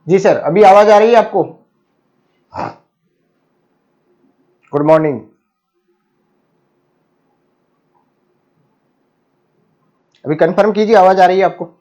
जी sir, अभी आवाज आ रही है आपको? Good morning. अभी कंफर्म कीजिए, आवाज आ रही है आपको?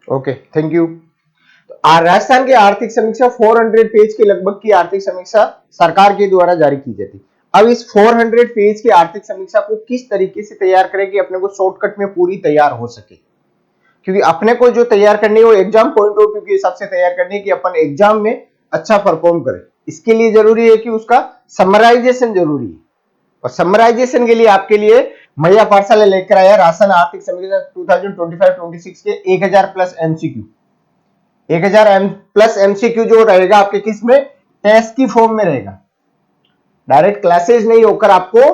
Okay, thank you. राजस्थान की आर्थिक समीक्षा 400 पेज के लगभग की आर्थिक समीक्षा सरकार के द्वारा जारी की जाती है। अब इस 400 पेज की आर्थिक समीक्षा को किस तरीके से तैयार करें कि अपने को शॉर्टकट में पूरी तैयार हो सके, क्योंकि अपने को जो तैयार करनी है वो एग्जाम पॉइंट ऑफ व्यू के हिसाब से तैयार करनी है कि अपन एग्जाम में अच्छा परफॉर्म करें। इसके लिए जरूरी है कि उसका समराइजेशन जरूरी है, और समराइजेशन के लिए आपके लिए मैया पाठशाला लेकर आया राशन आर्थिक समीक्षा 2025-26 के 1000 प्लस एमसीक्यू। 1000 प्लस एमसीक्यू जो रहेगा आपके किस में, टेस्ट की फॉर्म में रहेगा। डायरेक्ट क्लासेस नहीं होकर आपको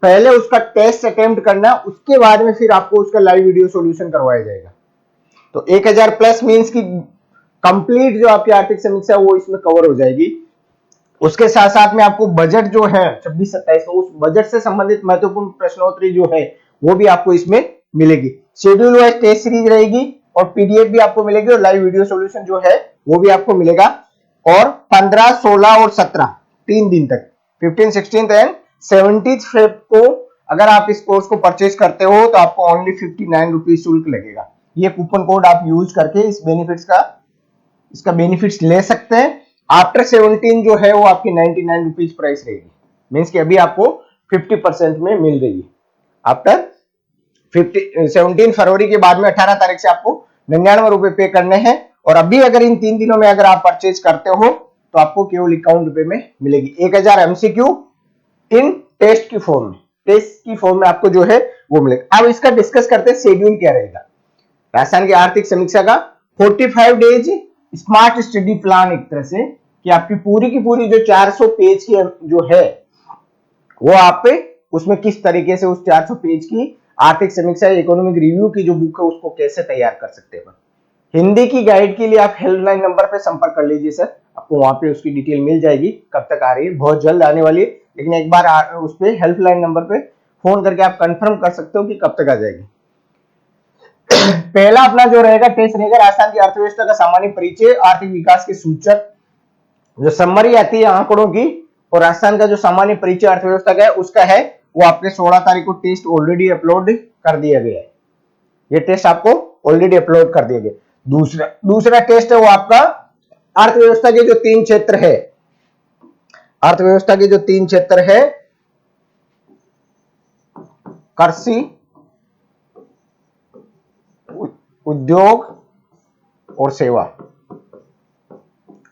पहले उसका टेस्ट अटेम्प्ट करना, उसके बाद में फिर आपको उसका लाइव वीडियो सॉल्यूशन करवाया जाएगा। तो 1000 प्लस मींस की कंप्लीट जो आपकी आर्थिक समीक्षा वो इसमें कवर हो जाएगी। उसके साथ साथ में आपको बजट जो है 26-27 उस बजट से संबंधित महत्वपूर्ण प्रश्नोत्तरी जो है वो भी आपको इसमें मिलेगी। शेड्यूल वाइज टेस्ट सीरीज रहेगी और पीडीएफ भी आपको मिलेगी और लाइव वीडियो सॉल्यूशन जो है वो भी आपको मिलेगा। और 15, 16 और 17 3 दिन तक 15, 16 एंड 17 फेब को अगर आप इस कोर्स को परचेज करते हो तो आपको ओनली 59 रुपीज शुल्क लगेगा। ये कूपन कोड आप यूज करके इसका बेनिफिट्स ले सकते हैं। आफ्टर 17 जो है वो आपकी 99 रुपीज प्राइस रहेगी, मीन्स कि अभी आपको 50% में मिल रही है। आफ्टर 17 फरवरी के बाद में 18 तारीख से आपको 99 रुपए पे करने हैं, और अभी अगर इन 3 दिनों में अगर आप परचेज करते हो तो आपको केवल 51 रुपए में मिलेगी। 1000 एमसीक्यू इन टेस्ट की फॉर्म में, टेस्ट की फॉर्म में आपको जो है वो मिलेगा। अब इसका डिस्कस करते हैं शेड्यूल क्या रहेगा राजस्थान की आर्थिक समीक्षा का। 45 डेज स्मार्ट स्टडी प्लान, एक तरह से कि आपकी पूरी की पूरी जो 400 पेज की जो है वो आप उसमें किस तरीके से उस 400 पेज की आर्थिक समीक्षा इकोनॉमिक रिव्यू की जो बुक है उसको कैसे तैयार कर सकते हैं। हिंदी की गाइड के लिए आप हेल्पलाइन नंबर पे संपर्क कर लीजिए सर, आपको वहां पे उसकी डिटेल मिल जाएगी। कब तक आ रही है, बहुत जल्द आने वाली है, लेकिन एक बार उस पे हेल्पलाइन नंबर पे फोन करके आप कंफर्म कर सकते हो कि कब तक आ जाएगी। पहला अपना जो रहेगा टेस्ट रहेगा राजस्थान की अर्थव्यवस्था का सामान्य परिचय, आर्थिक विकास के सूचक, जो समरी आती है आंकड़ों की, और राजस्थान का जो सामान्य परिचय अर्थव्यवस्था का है उसका है वो आपके 16 तारीख को टेस्ट ऑलरेडी अपलोड कर दिया गया है। ये टेस्ट आपको ऑलरेडी अपलोड कर दिया गया। दूसरा टेस्ट है वो आपका अर्थव्यवस्था के जो 3 क्षेत्र है, अर्थव्यवस्था के जो 3 क्षेत्र है, कृषि, उद्योग और सेवा,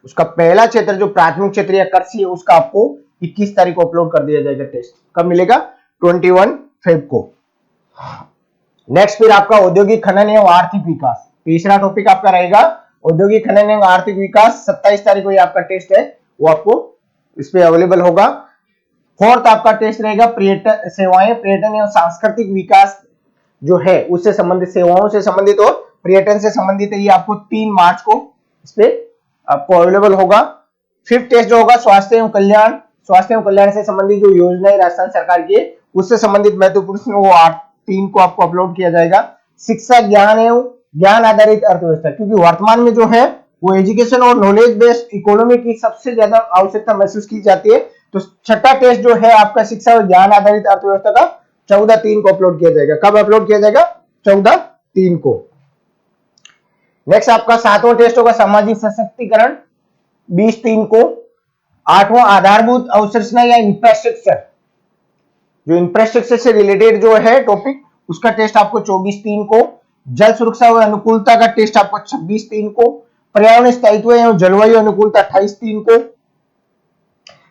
उसका पहला क्षेत्र जो प्राथमिक क्षेत्र या कृषि है उसका आपको 21 तारीख को अपलोड कर दिया जाएगा। टेस्ट कब मिलेगा, 21 फेब को। नेक्स्ट फिर आपका औद्योगिक खनन एवं आर्थिक विकास, तीसरा टॉपिक आपका रहेगा औद्योगिक खनन एवं आर्थिक विकास। 27 तारीख को ये आपका टेस्ट है वो आपको इस पे अवेलेबल होगा। फोर्थ आपका टेस्ट रहेगा पर्यटन सेवाएं, पर्यटन एवं सांस्कृतिक विकास जो है उससे संबंधित, सेवाओं से संबंधित और पर्यटन से संबंधित है, ये आपको 3 मार्च को इस पे आपको अवेलेबल होगा। फिफ्थ टेस्ट जो होगा स्वास्थ्य एवं कल्याण, स्वास्थ्य एवं कल्याण से संबंधित जो योजनाएं राजस्थान सरकार की है उससे संबंधित महत्वपूर्ण वो 8-3 को आपको अपलोड किया जाएगा। शिक्षा, ज्ञान एवं ज्ञान आधारित अर्थव्यवस्था, क्योंकि वर्तमान में जो है वो एजुकेशन और नॉलेज बेस्ड इकोनॉमी की सबसे ज्यादा आवश्यकता महसूस की जाती है। तो छठा टेस्ट जो है आपका शिक्षा और ज्ञान आधारित अर्थव्यवस्था का 14/3 को अपलोड किया जाएगा। कब अपलोड किया जाएगा, 14/3 को। नेक्स्ट आपका 7वां टेस्ट होगा सामाजिक सशक्तिकरण, 20/3 को। 8वां आधारभूत अवसंरचना या इंफ्रास्ट्रक्चर, जो इंफ्रास्ट्रक्चर से रिलेटेड जो है टॉपिक उसका टेस्ट आपको 24/3 को। जल सुरक्षा व अनुकूलता का टेस्ट आपको 26/3 को। पर्यावरण स्थायित्व एवं जलवायु अनुकूलता 28/3 को।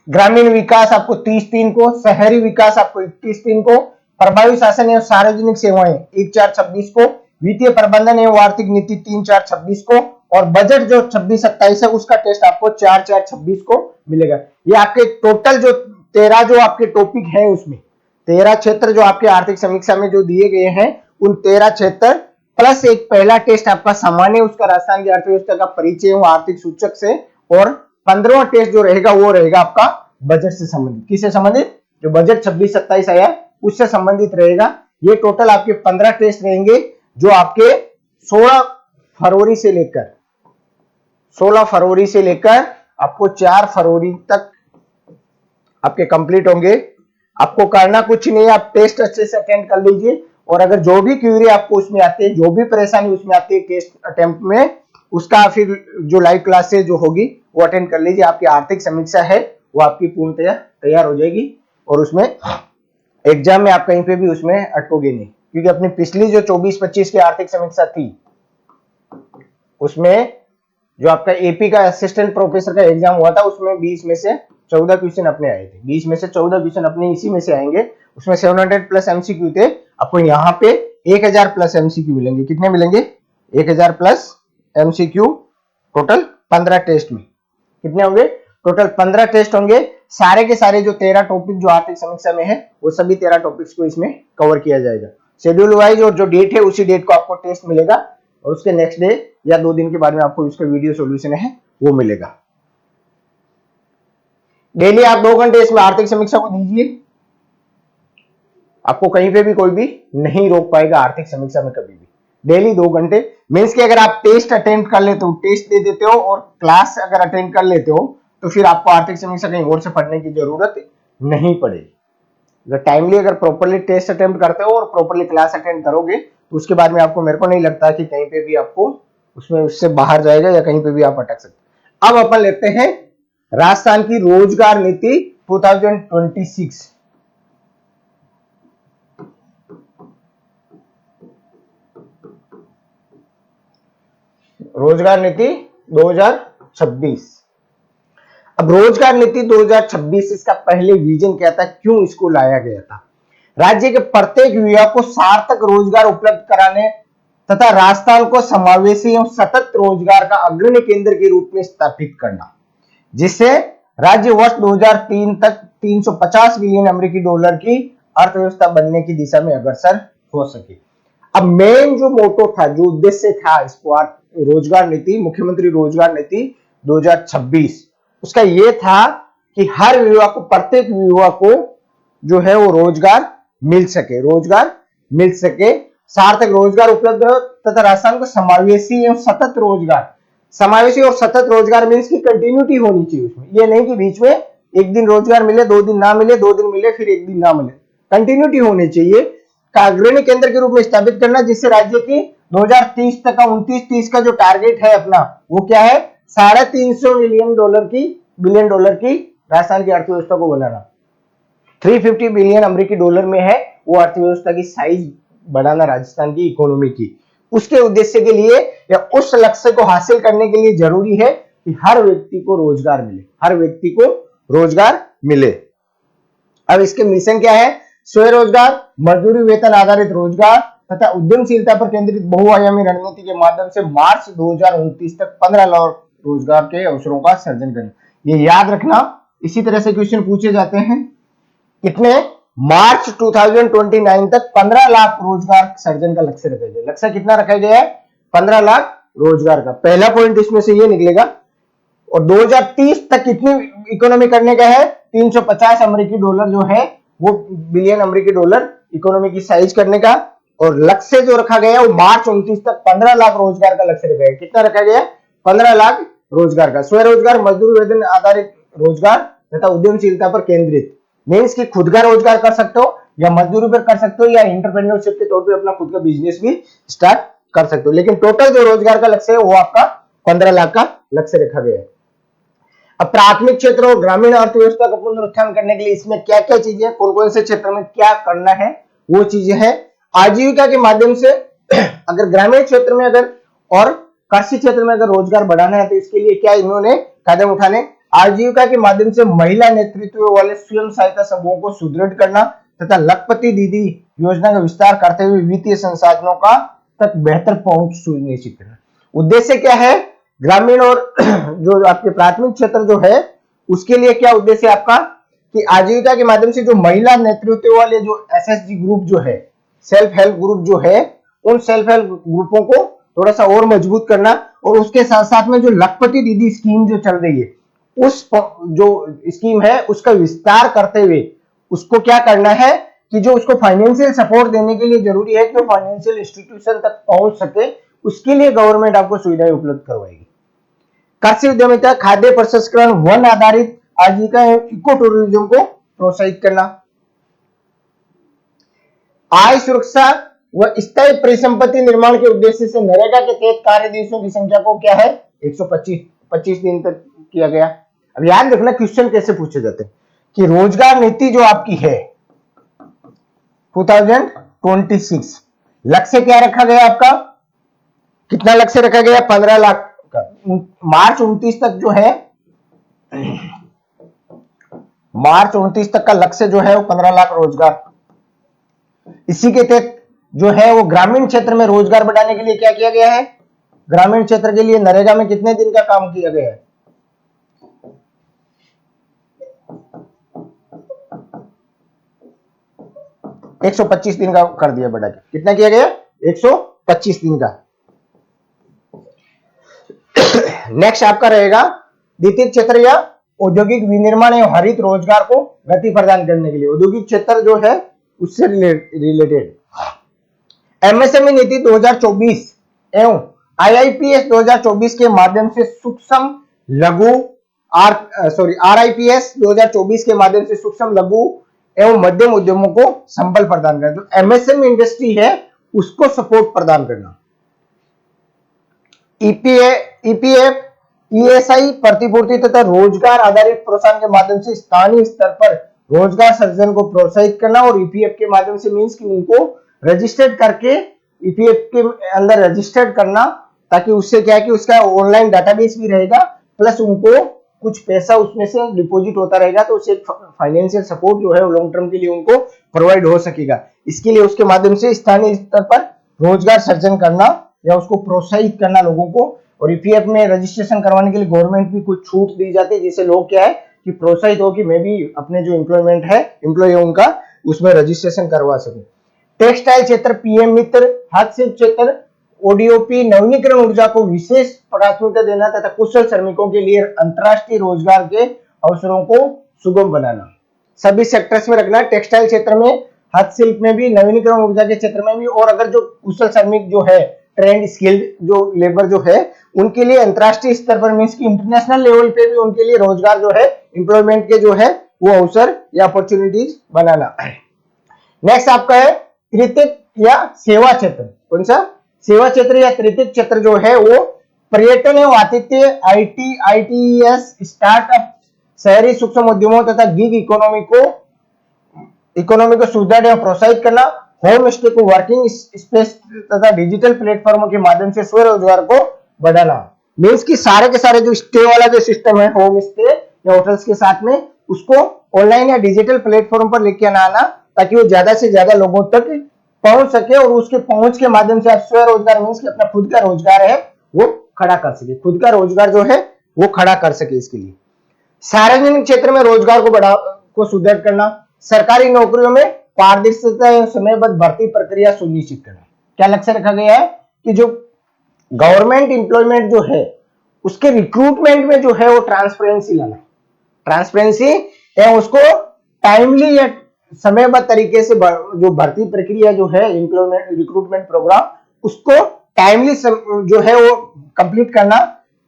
ग्रामीण विकास आपको 30/3 को। शहरी विकास आपको 21/3 को। प्रभावी शासन एवं सार्वजनिक सेवाएं 1/4/26 को। वित्तीय प्रबंधन एवं आर्थिक नीति 3/4/26 को। और बजट जो 26-27 है उसका टेस्ट आपको 4/4/26 को मिलेगा। ये आपके टोटल जो 13 जो आपके टॉपिक है उसमें 13 क्षेत्र जो आपके आर्थिक समीक्षा में जो दिए गए हैं, उन 13 क्षेत्र प्लस एक पहला टेस्ट आपका सामान्य उसका राजस्थान की अर्थव्यवस्था का परिचय हो आर्थिक सूचक से, और 15वां टेस्ट जो रहेगा वो रहेगा आपका बजट से संबंधित। किससे संबंधित? जो बजट 26-27 आया उससे संबंधित रहेगा। ये टोटल आपके 15 टेस्ट रहेंगे जो आपके 16 फरवरी से लेकर आपको 4 फरवरी तक आपके कंप्लीट होंगे। आपको करना कुछ नहीं है, आप टेस्ट अच्छे से अटेंड कर लीजिए, और अगर जो भी क्वेरी आपको उसमें आती है, जो भी परेशानी उसमें आती है टेस्ट अटेम्प्ट में, उसका फिर जो लाइव क्लासेस जो होगी वो अटेंड कर लीजिए। आपकी आर्थिक समीक्षा है वो आपकी पूर्णतया तैयार हो जाएगी, और उसमें एग्जाम में आप कहीं पे भी उसमें अटकोगे नहीं, क्योंकि अपनी पिछली जो 24-25 की आर्थिक समीक्षा थी उसमें जो आपका एपी का असिस्टेंट प्रोफेसर का एग्जाम हुआ था उसमें 20 में से 14 क्वेश्चन अपने आए थे। 20 में से 14 क्वेश्चन अपने इसी में से आएंगे। उसमें 700 प्लस एमसीक्यू थे। आपको यहाँ पे 1000 प्लस एमसीक्यू मिलेंगे। कितने मिलेंगे? 1000 प्लस एमसीक्यू। टोटल 15 टेस्ट में कितने होंगे? टोटल 15 टेस्ट होंगे। सारे के सारे जो 13 टॉपिक जो आर्थिक समीक्षा में है वो सभी 13 टॉपिक्स को इसमें कवर किया जाएगा। शेड्यूल वाइज, और जो डेट है उसी डेट को आपको टेस्ट मिलेगा, और उसके नेक्स्ट डे या 2 दिन के बाद में आपको इसका वीडियो सॉल्यूशन है वो मिलेगा। डेली आप 2 घंटे इसमें आर्थिक समीक्षा को दीजिए। आपको कहीं पे भी कोई भी नहीं रोक पाएगा आर्थिक समीक्षा में कभी भी। डेली 2 घंटे मीन्स कि अगर आप टेस्ट अटेंड कर लेते हो, टेस्ट दे देते हो और क्लास अगर अटेंड कर लेते हो, तो फिर आपको आर्थिक समीक्षा कहीं और से पढ़ने की जरूरत नहीं पड़ेगी। अगर टाइमली अगर प्रॉपर्ली टेस्ट अटेम्प्ट करते हो और प्रॉपर्ली क्लास अटेंड करोगे, तो उसके बाद में आपको, मेरे को नहीं लगता कि कहीं पे भी आपको उसमें उससे बाहर जाएगा या कहीं पे भी आप अटक सकते। अब अपन लेते हैं राजस्थान की रोजगार नीति 2026। रोजगार नीति 2026। अब रोजगार नीति 2026 इसका पहले विजन क्या था, क्यों इसको लाया गया था? राज्य के प्रत्येक युवा को सार्थक रोजगार उपलब्ध कराने तथा राजस्थान को समावेशी एवं सतत रोजगार का अग्रणी केंद्र के रूप में स्थापित करना, जिससे राज्य वर्ष 2003 तक 350 बिलियन अमेरिकी डॉलर की अर्थव्यवस्था बनने की दिशा में अग्रसर हो सके। अब मेन जो मोटो था, जो उद्देश्य था इसको रोजगार नीति, मुख्यमंत्री रोजगार नीति 2026, उसका यह था कि हर युवा को, प्रत्येक युवा को जो है वो रोजगार मिल सके, सार्थक रोजगार उपलब्ध हो तथा राजस्थान को समावेशी एवं सतत रोजगार, समावेशी और सतत रोजगार मीन्स की कंटिन्यूटी होनी चाहिए उसमें। ये नहीं कि बीच में एक दिन रोजगार मिले, 2 दिन ना मिले, 2 दिन मिले फिर 1 दिन ना मिले, कंटिन्यूटी होनी चाहिए का अग्रणी केंद्र के रूप में स्थापित करना, जिससे राज्य की 2030 तक का 29-30 का जो टारगेट है अपना, वो क्या है? 350 बिलियन डॉलर की राजस्थान की अर्थव्यवस्था को बनाना। 350 बिलियन अमेरिकी डॉलर में है वो अर्थव्यवस्था की साइज बढ़ाना राजस्थान की इकोनॉमी की। उसके उद्देश्य के लिए या उस लक्ष्य को हासिल करने के लिए जरूरी है कि हर व्यक्ति को रोजगार मिले, अब इसके मिशन क्या है? स्वरोजगार, मजदूरी वेतन आधारित रोजगार तथा उद्यमशीलता पर केंद्रित बहुआयामी रणनीति के माध्यम से मार्च 2029 तक 15 लाख रोजगार के अवसरों का सृजन करें। ये याद रखना, इसी तरह से क्वेश्चन पूछे जाते हैं। कितने? मार्च 2029 तक 15 लाख रोजगार सर्जन का लक्ष्य रखा गया। लक्ष्य कितना रखा गया है? 15 लाख रोजगार का। पहला पॉइंट इसमें से ये निकलेगा। और 2030 तक कितनी इकोनॉमी करने का है? 350 अमेरिकी डॉलर जो है वो बिलियन अमेरिकी डॉलर इकोनॉमी की साइज करने का, और लक्ष्य जो रखा गया वो मार्च 29 तक 15 लाख रोजगार का लक्ष्य रखा गया। कितना रखा गया? 15 लाख रोजगार का। स्वरोजगार, मजदूर वेतन आधारित रोजगार तथा उद्यमशीलता पर केंद्रित मीन्स कि खुद का रोजगार कर सकते हो या मजदूरी पर कर सकते हो या एंटरप्रेन्योरशिप के तौर पे अपना खुद का बिजनेस भी स्टार्ट कर सकते हो, लेकिन टोटल जो रोजगार का लक्ष्य है वो आपका 15 लाख का लक्ष्य रखा गया है। अब प्राथमिक क्षेत्र और ग्रामीण अर्थव्यवस्था का पुनरुत्थान करने के लिए इसमें क्या क्या चीजें, कौन कौन से क्षेत्र में क्या करना है, वो चीजें हैं। आजीविका के माध्यम से अगर ग्रामीण क्षेत्र में अगर और कृषि क्षेत्र में अगर रोजगार बढ़ाना है तो इसके लिए क्या इन्होंने कदम उठाने? आजीविका के माध्यम से महिला नेतृत्व वाले स्वयं सहायता समूहों को सुदृढ़ करना तथा लखपति दीदी योजना का विस्तार करते हुए वित्तीय संसाधनों का तक बेहतर पहुंच सुनिश्चित करना। उद्देश्य क्या है? ग्रामीण और जो आपके प्राथमिक क्षेत्र जो है उसके लिए क्या उद्देश्य आपका? कि आजीविका के माध्यम से जो महिला नेतृत्व वाले जो एसएचजी ग्रुप जो है, सेल्फ हेल्प ग्रुप जो है, उन सेल्फ हेल्प ग्रुपों को थोड़ा सा और मजबूत करना, और उसके साथ साथ में जो लखपति दीदी स्कीम जो चल रही है, उस जो स्कीम है उसका विस्तार करते हुए उसको क्या करना है कि जो उसको फाइनेंशियल सपोर्ट देने के लिए जरूरी है कि वो फाइनेंशियल इंस्टीट्यूशन तक पहुंच सके, उसके लिए गवर्नमेंट आपको सुविधाएं उपलब्ध करवाएगी। कृषि उद्यमिता, खाद्य प्रसंस्करण, वन आधारित आजीविका एवं इको टूरिज्म को प्रोत्साहित करना। आय सुरक्षा व स्थायी परिसंपत्ति निर्माण के उद्देश्य से नरेगा के तहत कार्य दिवसों की संख्या को क्या है 125 दिन तक किया गया। अब याद रखना क्वेश्चन कैसे पूछे जाते हैं कि रोजगार नीति जो आपकी है 2026 लक्ष्य क्या रखा गया आपका, कितना लक्ष्य रखा गया 15 लाख का। मार्च 29 तक जो है, मार्च 29 तक का लक्ष्य जो है वो 15 लाख रोजगार। इसी के तहत जो है वो ग्रामीण क्षेत्र में रोजगार बढ़ाने के लिए क्या किया गया है, ग्रामीण क्षेत्र के लिए नरेगा में कितने दिन का काम किया गया है, 125 दिन का कर दिया बढ़ा के। कितना किया गया 125 दिन का। नेक्स्ट आपका रहेगा द्वितीय क्षेत्र या औद्योगिक विनिर्माण एवं हरित रोजगार को गति प्रदान करने के लिए, औद्योगिक क्षेत्र जो है उससे रिलेटेड एमएसएमई नीति 2024 एवं आईआईपीएस 2024 के माध्यम से सूक्ष्म लघु आरआईपीएस 2024 के माध्यम से सूक्ष्म लघु एवं मध्यम उद्यमों को संबल प्रदान करना। जो एमएसएमई इंडस्ट्री है उसको सपोर्ट प्रदान करना। ईपीएफ ईएसआई प्रतिपूर्ति तथा रोजगार आधारित प्रोत्साहन के माध्यम से स्थानीय स्तर पर रोजगार सृजन को प्रोत्साहित करना, और ईपीएफ के माध्यम से मींस कि उनको रजिस्टर्ड करके ईपीएफ के अंदर रजिस्टर्ड करना, ताकि उससे क्या है कि उसका ऑनलाइन डाटाबेस भी रहेगा, प्लस उनको कुछ पैसा उसमें से डिपॉजिट होता रहेगा, तो उससे फाइनेंशियल सपोर्ट जो है लॉन्ग टर्म के लिए उनको प्रोवाइड हो सकेगा। इसके लिए उसके माध्यम से स्थानीय स्तर पर रोजगार सृजन करना या उसको प्रोत्साहित करना लोगों को। और ईपीएफ में रजिस्ट्रेशन करवाने के लिए गवर्नमेंट भी कुछ छूट दी जाती है, जिससे लोग क्या है कि प्रोत्साहित हो कि मैं भी अपने जो एम्प्लॉयमेंट है एम्प्लॉय उनका उसमें रजिस्ट्रेशन करवा सकूं। टेक्सटाइल क्षेत्र, पीएम मित्र, हस्तशिल्प क्षेत्र, ओडीओपी, नवीनीकरण ऊर्जा को विशेष प्राथमिकता देना तथा कुशल श्रमिकों के लिए अंतर्राष्ट्रीय रोजगार के अवसरों को सुगम बनाना। सभी सेक्टर्स में रखना, टेक्सटाइल क्षेत्र में, हस्तशिल्प में भी, नवीनीकरण ऊर्जा के क्षेत्र में भी, और अगर जो कुशल श्रमिक जो है ट्रेंड स्किल्ड जो लेबर जो है उनके लिए अंतर्राष्ट्रीय स्तर पर मींस की इंटरनेशनल लेवल पे भी उनके लिए रोजगार जो है एम्प्लॉयमेंट के जो है वो अवसर या अपॉर्चुनिटीज बनाना। नेक्स्ट आपका है तृतीयक या सेवा क्षेत्र। कौन सा सेवा क्षेत्र या तृतीयक क्षेत्र जो है वो पर्यटन एवं आतिथ्य, आईटी, आईटीएस, स्टार्टअप, शहरी सूक्ष्म उद्यमों तथा गिग इकोनॉमी को सुदृढ़ एवं प्रोत्साहित करना, होम स्टे को वर्किंग स्पेस तथा डिजिटल प्लेटफॉर्मों के माध्यम से स्वरोजगार को बढ़ाना। मींस कि सारे के सारे जो स्टे वाला जो सिस्टम है होम स्टे या होटल्स के साथ में, उसको ऑनलाइन या डिजिटल प्लेटफॉर्म पर लेके आना, ताकि वो ज्यादा से ज्यादा लोगों तक पहुंच सके, और उसके पहुंच के माध्यम से आप स्वरोजगार मींस कि अपना खुद का रोजगार है वो खड़ा कर सके, खुद का रोजगार जो है वो खड़ा कर सके। इसके लिए सार्वजनिक क्षेत्र में रोजगार को सुदृढ़ करना, सरकारी नौकरियों में पारदर्शिता एवं समयबद्ध भर्ती प्रक्रिया सुनिश्चित करना। क्या लक्ष्य रखा गया है कि जो गवर्नमेंट एम्प्लॉयमेंट जो है उसके रिक्रूटमेंट में जो है वो ट्रांसपेरेंसी लाना, ट्रांसपेरेंसी एवं उसको टाइमली या समयबद्ध तरीके से जो भर्ती प्रक्रिया जो है एम्प्लॉयमेंट रिक्रूटमेंट प्रोग्राम उसको टाइमली जो है वो कंप्लीट करना।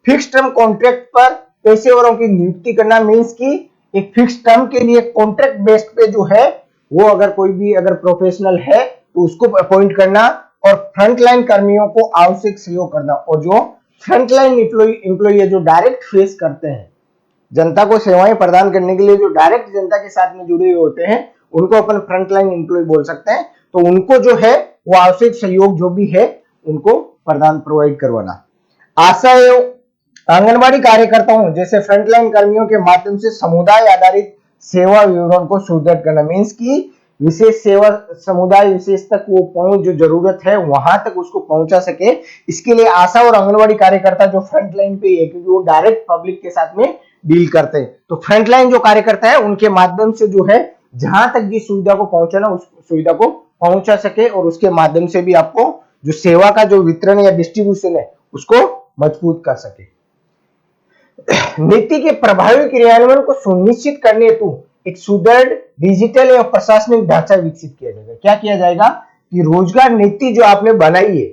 फिक्स टर्म कॉन्ट्रैक्ट पर पेशेवरों की नियुक्ति करना, मींस की एक फिक्स टर्म के लिए कॉन्ट्रैक्ट बेस्ड पे जो है वो अगर कोई भी अगर प्रोफेशनल है तो उसको अपॉइंट करना, और फ्रंटलाइन कर्मियों को आवश्यक सहयोग करना। और जो फ्रंटलाइन एम्प्लॉई जो डायरेक्ट फेस करते हैं, जनता को सेवाएं प्रदान करने के लिए जो डायरेक्ट जनता के साथ में जुड़े हुए होते हैं, उनको अपन फ्रंटलाइन एम्प्लॉय बोल सकते हैं। तो उनको जो है वो आवश्यक सहयोग जो भी है उनको प्रदान प्रोवाइड करवाना। आशा एवं आंगनबाड़ी कार्यकर्ताओं जैसे फ्रंटलाइन कर्मियों के माध्यम से समुदाय आधारित सेवा विवरण को सुदृढ़ करना, मींस की विशेष सेवा समुदाय विशेष तक वो पहुंच जो जरूरत है वहां तक उसको पहुंचा सके। इसके लिए आशा और आंगनबाड़ी कार्यकर्ता जो फ्रंट लाइन पे है, क्योंकि वो डायरेक्ट पब्लिक के साथ में डील करते हैं। तो फ्रंटलाइन जो कार्यकर्ता है उनके माध्यम से जो है जहां तक जिस सुविधा को पहुंचाना उस सुविधा को पहुंचा सके और उसके माध्यम से भी आपको जो सेवा का जो वितरण या डिस्ट्रीब्यूशन है उसको मजबूत कर सके। नीति के प्रभावी क्रियान्वयन को सुनिश्चित करने हेतु एक सुदृढ़ डिजिटल एवं प्रशासनिक ढांचा विकसित किया जाएगा। क्या किया जाएगा कि रोजगार नीति जो आपने बनाई है,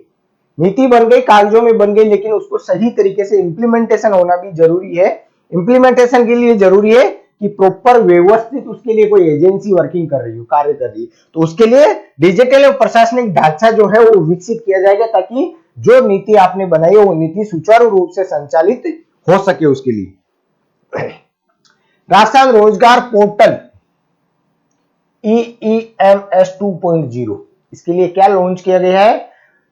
नीति बन गई, कागजों में बन गई, लेकिन उसको सही तरीके से इम्प्लीमेंटेशन होना भी जरूरी है। इम्प्लीमेंटेशन के लिए जरूरी है कि प्रॉपर व्यवस्थित उसके लिए कोई एजेंसी वर्किंग कर रही हो, कार्य कर रही है, तो उसके लिए डिजिटल और प्रशासनिक ढांचा जो है वो विकसित किया जाएगा ताकि जो नीति आपने बनाई है वो नीति सुचारू रूप से संचालित हो सके। उसके लिए राजस्थान रोजगार पोर्टल EEMS 2.0, इसके लिए क्या लॉन्च किया गया है?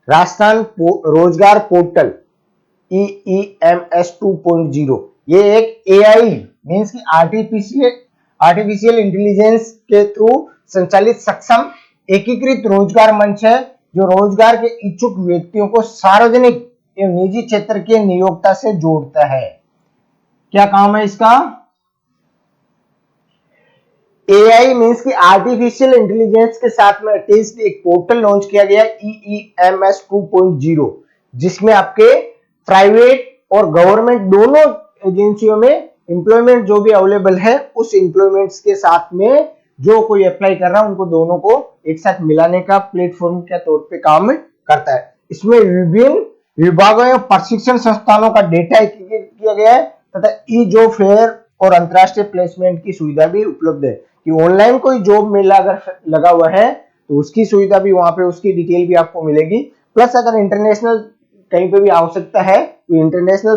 राजस्थान रोजगार पोर्टल EEMS 2.0। ये एक AI मींस की आर्टिफिशियल इंटेलिजेंस के थ्रू संचालित सक्षम एकीकृत रोजगार मंच है जो रोजगार के इच्छुक व्यक्तियों को सार्वजनिक एवं निजी क्षेत्र के नियोक्ता से जोड़ता है। क्या काम है इसका? AI मींस की आर्टिफिशियल इंटेलिजेंस के साथ में अटैच्ड एक पोर्टल लॉन्च किया गया EEMS 2.0, जिसमें आपके प्राइवेट और गवर्नमेंट दोनों एजेंसियों में एम्प्लॉयमेंट जो भी अवेलेबल है उस एम्प्लॉयमेंट्स के साथ में जो कोई अप्लाई कर रहा है उनको दोनों को एक साथ मिलाने का प्लेटफॉर्म के तौर पे काम करता है। इसमें विभिन्न विभागों या प्रशिक्षण संस्थानों का डेटा एकीकृत किया गया है तथा ई-जॉब फेयर और अंतरराष्ट्रीय प्लेसमेंट की सुविधा भी उपलब्ध है कि ऑनलाइन कोई जॉब मेला अगर लगा हुआ है तो उसकी सुविधा भी वहां पे, उसकी डिटेल भी आपको मिलेगी। प्लस अगर इंटरनेशनल कहीं पे भी आवश्यकता है तो इंटरनेशनल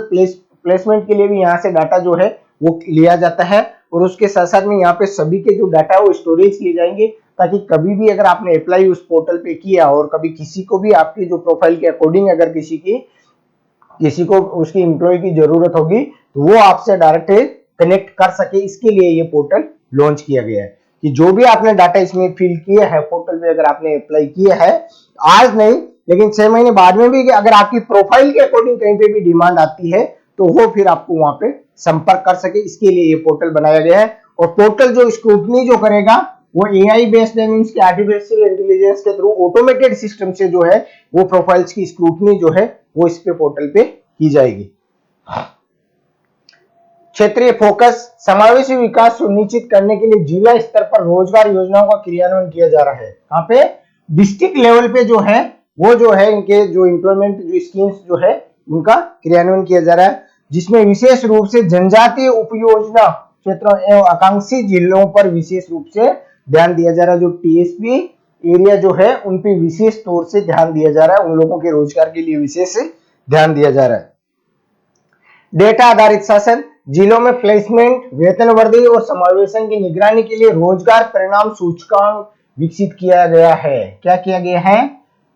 प्लेसमेंट के लिए भी यहाँ से डाटा जो है वो लिया जाता है और उसके साथ साथ में यहाँ पे सभी के जो डाटा है वो स्टोरेज किए जाएंगे ताकि कभी भी अगर आपने अप्लाई उस पोर्टल पे किया और कभी किसी को भी आपकी जो प्रोफाइल के अकॉर्डिंग अगर किसी को उसकी एम्प्लॉय की जरूरत होगी तो वो आपसे डायरेक्ट कनेक्ट कर सके। इसके लिए ये पोर्टल लॉन्च किया गया है कि जो भी आपने डाटा इसमें फिल किया है पोर्टल पे, अगर आपने अप्लाई किया है आज नहीं लेकिन 6 महीने बाद में भी अगर आपकी प्रोफाइल के अकॉर्डिंग कहीं पे भी डिमांड आती है तो वो फिर आपको वहां पे संपर्क कर सके, इसके लिए ये पोर्टल बनाया गया है। और पोर्टल जो स्क्रूटनी जो करेगा वो AI बेस्ड मींस की आर्टिफिशियल इंटेलिजेंस के थ्रू ऑटोमेटेड सिस्टम से जो है वो प्रोफाइल्स की स्क्रूटनी जो है वो इस पे पोर्टल पे की जाएगी। क्षेत्रीय फोकस समावेशी विकास सुनिश्चित करने के लिए जिला स्तर पर रोजगार योजनाओं का क्रियान्वयन किया जा रहा है। यहाँ पे डिस्ट्रिक्ट लेवल पे जो है वो जो है इनके जो एम्प्लॉयमेंट जो स्कीम्स जो है उनका क्रियान्वयन किया जा रहा है, जिसमें विशेष रूप से जनजातीय उपयोजना क्षेत्रों एवं आकांक्षी जिलों पर विशेष रूप से ध्यान दिया जा रहा है। जो TSP एरिया जो है उन पर विशेष तौर से ध्यान दिया जा रहा है, उन लोगों के रोजगार के लिए विशेष ध्यान दिया जा रहा है। डेटा आधारित शासन जिलों में प्लेसमेंट, वेतन वृद्धि और समावेशन की निगरानी के लिए रोजगार परिणाम सूचकांक विकसित किया गया है। क्या किया गया है?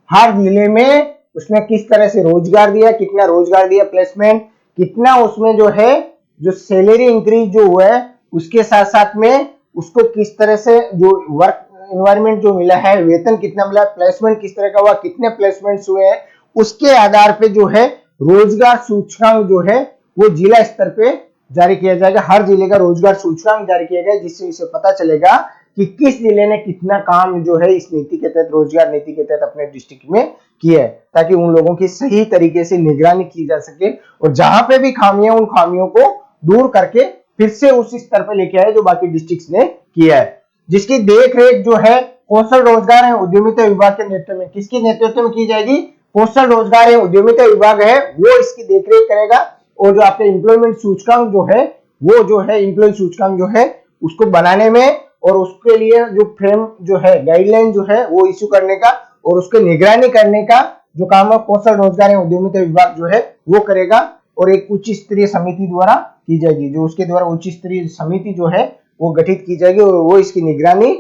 हर जिले में उसमें किस तरह से रोजगार दिया, कितना रोजगार दिया, प्लेसमेंट कितना, उसमें जो है जो सैलरी इंक्रीज जो हुआ है उसके साथ साथ में उसको किस तरह से जो वर्क एनवायरनमेंट जो मिला है, वेतन कितना मिला, प्लेसमेंट किस तरह का हुआ, कितने प्लेसमेंट्स हुए हैं, उसके आधार पे जो है रोजगार सूचकांक जो है वो जिला स्तर पे जारी किया जाएगा। हर जिले का रोजगार सूचकांक जारी किया गया जिससे इसे पता चलेगा कि किस जिले ने कितना काम जो है इस नीति के तहत, रोजगार नीति के तहत अपने डिस्ट्रिक्ट में किया है, ताकि उन लोगों की सही तरीके से निगरानी की जा सके और जहां पे भी खामियां उन खामियों को दूर करके फिर से उसी स्तर पर लेके आए जो बाकी डिस्ट्रिक्ट ने किया है। जिसकी देख रेख जो है कौशल रोजगार एवं उद्यमिता विभाग के नेतृत्व में, किसके नेतृत्व में की जाएगी? कौशल रोजगार एवं उद्यमिता विभाग है वो इसकी देखरेख करेगा और जो आपके एम्प्लॉयमेंट सूचकांक जो है वो जो है एम्प्लॉय सूचकांक जो है उसको बनाने में और उसके लिए जो फ्रेम जो है गाइडलाइन जो है वो इश्यू करने का और उसके निगरानी करने का जो काम है कौशल रोजगार एवं उद्यमिता विभाग जो है वो करेगा और एक उच्च स्तरीय समिति द्वारा की जाएगी, जो उसके द्वारा उच्च स्तरीय समिति जो है वो गठित की जाएगी और वो इसकी निगरानी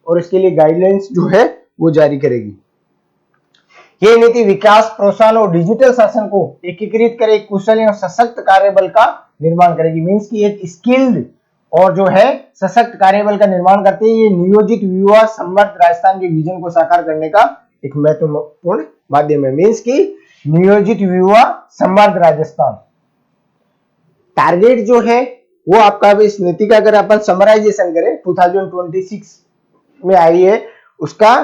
और इसके लिए गाइडलाइंस जो है वो जारी करेगी। ये नीति विकास, प्रोत्साहन और डिजिटल शासन को एकीकृत कर एक कुशल एवं सशक्त कार्यबल का निर्माण करेगी। मींस की एक स्किल्ड और जो है सशक्त कार्यबल का निर्माण करते हैं। ये नियोजित युवा समर्थ राजस्थान के विजन को साकार करने का एक महत्वपूर्ण माध्यम है। मींस की नियोजित युवा समर्थ राजस्थान टारगेट जो है वो आपका इस नीति का अगर अपन समराइजेशन करें 2026 में आई है, उसका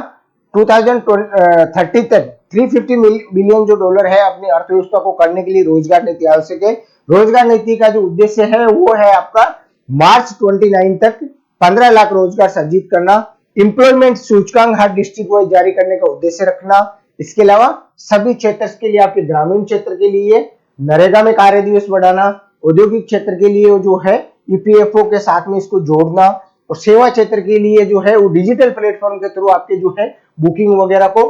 2030 तक 350 बिलियन जो डॉलर है अपनी अर्थव्यवस्था को करने के लिए रोजगार नीति आवश्यक है। रोजगार नीति का जो उद्देश्य है वो है आपका मार्च 29 तक 15 लाख रोजगार सृजित करना, एम्प्लॉयमेंट सूचकांक हर डिस्ट्रिक्ट वाइज जारी करने का उद्देश्य रखना। इसके अलावा सभी क्षेत्र के लिए, आपके ग्रामीण क्षेत्र के लिए नरेगा में कार्य दिवस बढ़ाना, औद्योगिक क्षेत्र के लिए जो है ईपीएफओ के साथ में इसको जोड़ना, और सेवा क्षेत्र के लिए जो है वो डिजिटल प्लेटफॉर्म के थ्रू आपके जो है बुकिंग वगैरह को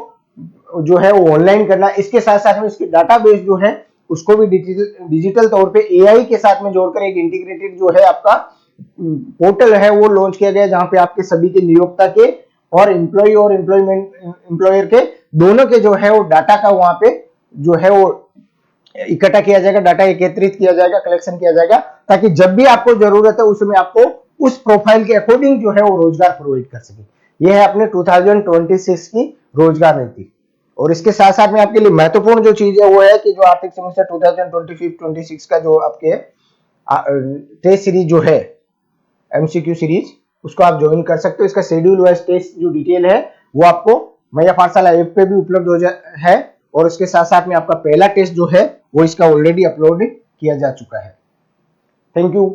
जो है वो ऑनलाइन करना। इसके साथ साथ में इसकी डाटाबेस जो है उसको भी डिजिटल तौर पे एआई के साथ में जोड़कर एक इंटीग्रेटेड जो है आपका पोर्टल है वो लॉन्च किया गया, जहां पे आपके सभी के नियोक्ता के और एम्प्लॉय और एम्प्लॉयर के दोनों के जो है वो डाटा का वहां पे जो है वो इकट्ठा किया जाएगा, डाटा एकत्रित किया जाएगा, कलेक्शन किया जाएगा, ताकि जब भी आपको जरूरत है उसमें आपको उस प्रोफाइल के अकॉर्डिंग जो है वो रोजगार प्रोवाइड कर सके। यह है अपने 2026 की रोजगार नीति। और इसके साथ साथ में आपके लिए महत्वपूर्ण जो चीज है वो है कि जो आर्थिक समीक्षा 2025-26 का जो आपके टेस्ट सीरीज जो है एमसीक्यू सीरीज, उसको आप ज्वाइन कर सकते हो। इसका शेड्यूल वाइज टेस्ट जो डिटेल है वो आपको मैया पाठशाला ऐप पे भी उपलब्ध है, और उसके साथ साथ में आपका पहला टेस्ट जो है वो इसका ऑलरेडी अपलोड किया जा चुका है। Thank you.